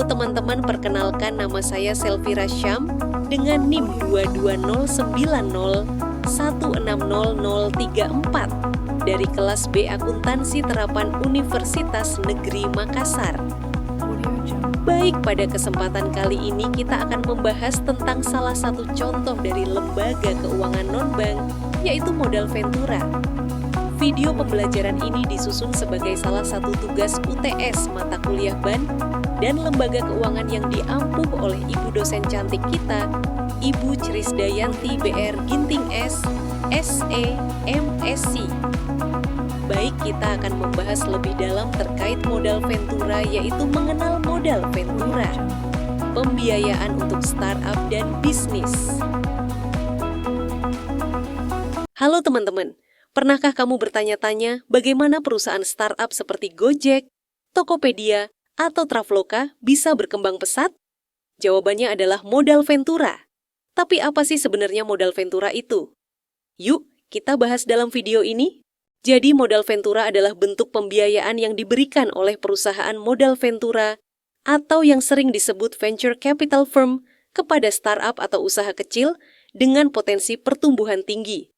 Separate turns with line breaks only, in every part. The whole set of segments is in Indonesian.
Halo teman-teman, perkenalkan nama saya Selvira Syam dengan NIM 22090160034 dari kelas B Akuntansi Terapan Universitas Negeri Makassar. Baik, pada kesempatan kali ini kita akan membahas tentang salah satu contoh dari lembaga keuangan non-bank, yaitu modal Ventura. Video pembelajaran ini disusun sebagai salah satu tugas UTS mata kuliah BAN dan lembaga keuangan yang diampuh oleh ibu dosen cantik kita, Ibu Chrisdayanti BR Ginting S, SE, MSc. Baik, kita akan membahas lebih dalam terkait modal Ventura, yaitu mengenal modal Ventura, pembiayaan untuk startup dan bisnis. Halo teman-teman. Pernahkah kamu bertanya-tanya bagaimana perusahaan startup seperti Gojek, Tokopedia, atau Traveloka bisa berkembang pesat? Jawabannya adalah modal Ventura. Tapi apa sih sebenarnya modal Ventura itu? Yuk, kita bahas dalam video ini. Jadi modal Ventura adalah bentuk pembiayaan yang diberikan oleh perusahaan modal Ventura atau yang sering disebut venture capital firm kepada startup atau usaha kecil dengan potensi pertumbuhan tinggi.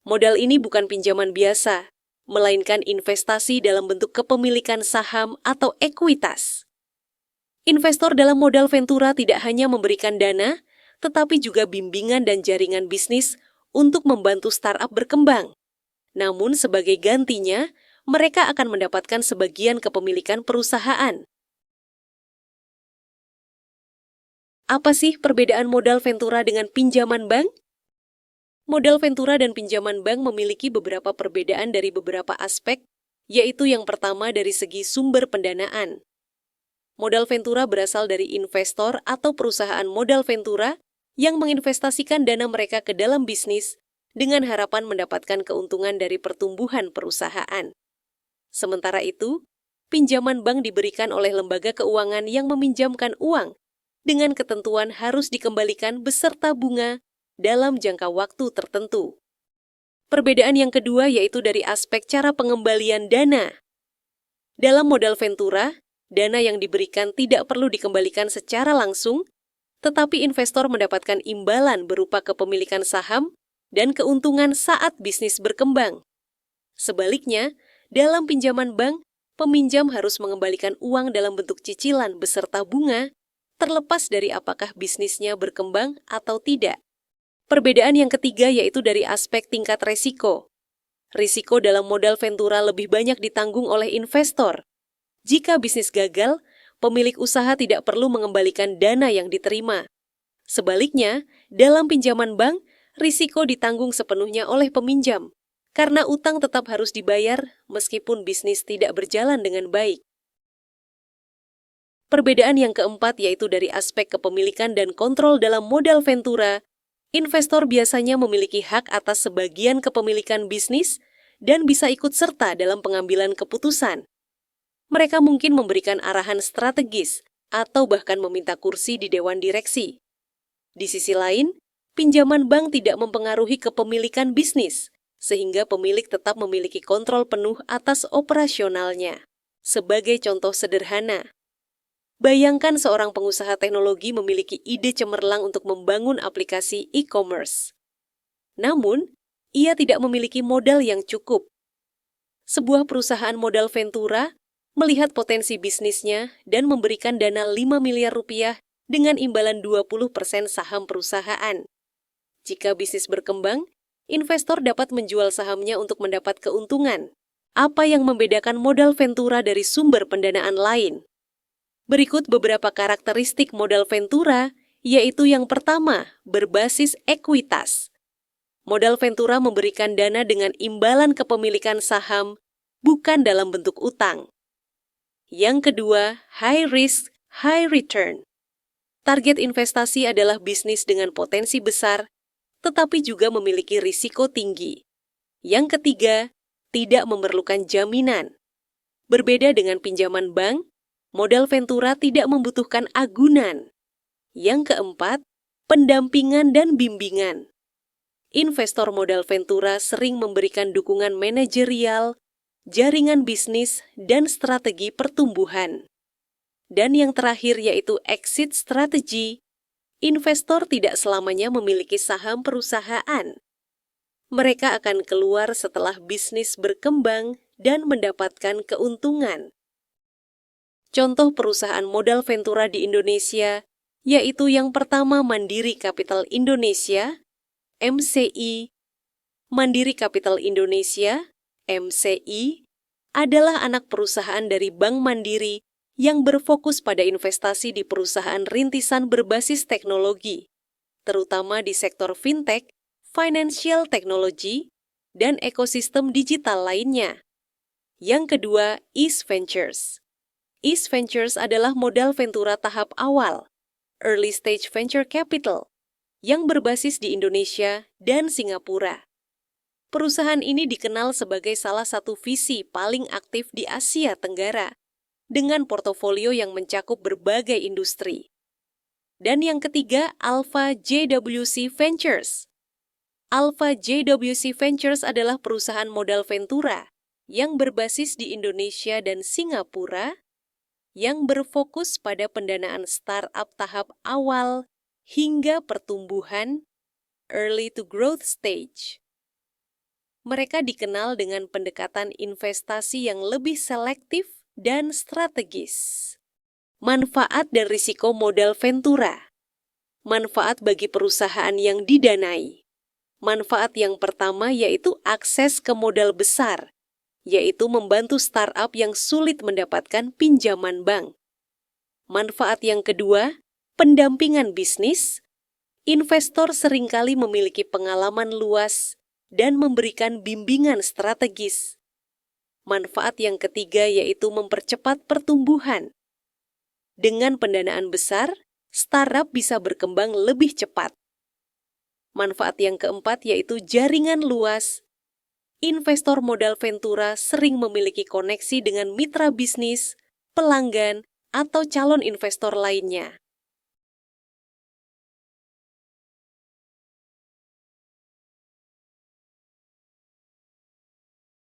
Modal ini bukan pinjaman biasa, melainkan investasi dalam bentuk kepemilikan saham atau ekuitas. Investor dalam modal Ventura tidak hanya memberikan dana, tetapi juga bimbingan dan jaringan bisnis untuk membantu startup berkembang. Namun sebagai gantinya, mereka akan mendapatkan sebagian kepemilikan perusahaan. Apa sih perbedaan modal Ventura dengan pinjaman bank? Modal Ventura dan pinjaman bank memiliki beberapa perbedaan dari beberapa aspek, yaitu yang pertama dari segi sumber pendanaan. Modal Ventura berasal dari investor atau perusahaan modal Ventura yang menginvestasikan dana mereka ke dalam bisnis dengan harapan mendapatkan keuntungan dari pertumbuhan perusahaan. Sementara itu, pinjaman bank diberikan oleh lembaga keuangan yang meminjamkan uang dengan ketentuan harus dikembalikan beserta bunga dalam jangka waktu tertentu. Perbedaan yang kedua yaitu dari aspek cara pengembalian dana. Dalam modal Ventura, dana yang diberikan tidak perlu dikembalikan secara langsung, tetapi investor mendapatkan imbalan berupa kepemilikan saham dan keuntungan saat bisnis berkembang. Sebaliknya, dalam pinjaman bank, peminjam harus mengembalikan uang dalam bentuk cicilan beserta bunga, terlepas dari apakah bisnisnya berkembang atau tidak. Perbedaan yang ketiga yaitu dari aspek tingkat resiko. Risiko dalam modal Ventura lebih banyak ditanggung oleh investor. Jika bisnis gagal, pemilik usaha tidak perlu mengembalikan dana yang diterima. Sebaliknya, dalam pinjaman bank, risiko ditanggung sepenuhnya oleh peminjam, karena utang tetap harus dibayar meskipun bisnis tidak berjalan dengan baik. Perbedaan yang keempat yaitu dari aspek kepemilikan dan kontrol dalam modal Ventura. Investor biasanya memiliki hak atas sebagian kepemilikan bisnis dan bisa ikut serta dalam pengambilan keputusan. Mereka mungkin memberikan arahan strategis atau bahkan meminta kursi di dewan direksi. Di sisi lain, pinjaman bank tidak mempengaruhi kepemilikan bisnis, sehingga pemilik tetap memiliki kontrol penuh atas operasionalnya. Sebagai contoh sederhana, bayangkan seorang pengusaha teknologi memiliki ide cemerlang untuk membangun aplikasi e-commerce. Namun, ia tidak memiliki modal yang cukup. Sebuah perusahaan modal Ventura melihat potensi bisnisnya dan memberikan dana 5 miliar rupiah dengan imbalan 20% saham perusahaan. Jika bisnis berkembang, investor dapat menjual sahamnya untuk mendapat keuntungan. Apa yang membedakan modal Ventura dari sumber pendanaan lain? Berikut beberapa karakteristik modal Ventura, yaitu yang pertama, berbasis ekuitas. Modal Ventura memberikan dana dengan imbalan kepemilikan saham, bukan dalam bentuk utang. Yang kedua, high risk, high return. Target investasi adalah bisnis dengan potensi besar, tetapi juga memiliki risiko tinggi. Yang ketiga, tidak memerlukan jaminan. Berbeda dengan pinjaman bank, modal Ventura tidak membutuhkan agunan. Yang keempat, pendampingan dan bimbingan. Investor modal Ventura sering memberikan dukungan manajerial, jaringan bisnis, dan strategi pertumbuhan. Dan yang terakhir yaitu exit strategy. Investor tidak selamanya memiliki saham perusahaan. Mereka akan keluar setelah bisnis berkembang dan mendapatkan keuntungan. Contoh perusahaan modal Ventura di Indonesia yaitu yang pertama Mandiri Capital Indonesia, MCI. Mandiri Capital Indonesia, MCI, adalah anak perusahaan dari Bank Mandiri yang berfokus pada investasi di perusahaan rintisan berbasis teknologi, terutama di sektor fintech, financial technology, dan ekosistem digital lainnya. Yang kedua, East Ventures. East Ventures adalah modal Ventura tahap awal, early stage venture capital, yang berbasis di Indonesia dan Singapura. Perusahaan ini dikenal sebagai salah satu VC paling aktif di Asia Tenggara, dengan portofolio yang mencakup berbagai industri. Dan yang ketiga, Alpha JWC Ventures. Alpha JWC Ventures adalah perusahaan modal Ventura yang berbasis di Indonesia dan Singapura, yang berfokus pada pendanaan startup tahap awal hingga pertumbuhan, early to growth stage. Mereka dikenal dengan pendekatan investasi yang lebih selektif dan strategis. Manfaat dan risiko modal Ventura. Manfaat bagi perusahaan yang didanai. Manfaat yang pertama yaitu akses ke modal besar, yaitu membantu startup yang sulit mendapatkan pinjaman bank. Manfaat yang kedua, pendampingan bisnis. Investor seringkali memiliki pengalaman luas dan memberikan bimbingan strategis. Manfaat yang ketiga yaitu mempercepat pertumbuhan. Dengan pendanaan besar, startup bisa berkembang lebih cepat. Manfaat yang keempat yaitu jaringan luas. Investor modal Ventura sering memiliki koneksi dengan mitra bisnis, pelanggan, atau calon investor lainnya.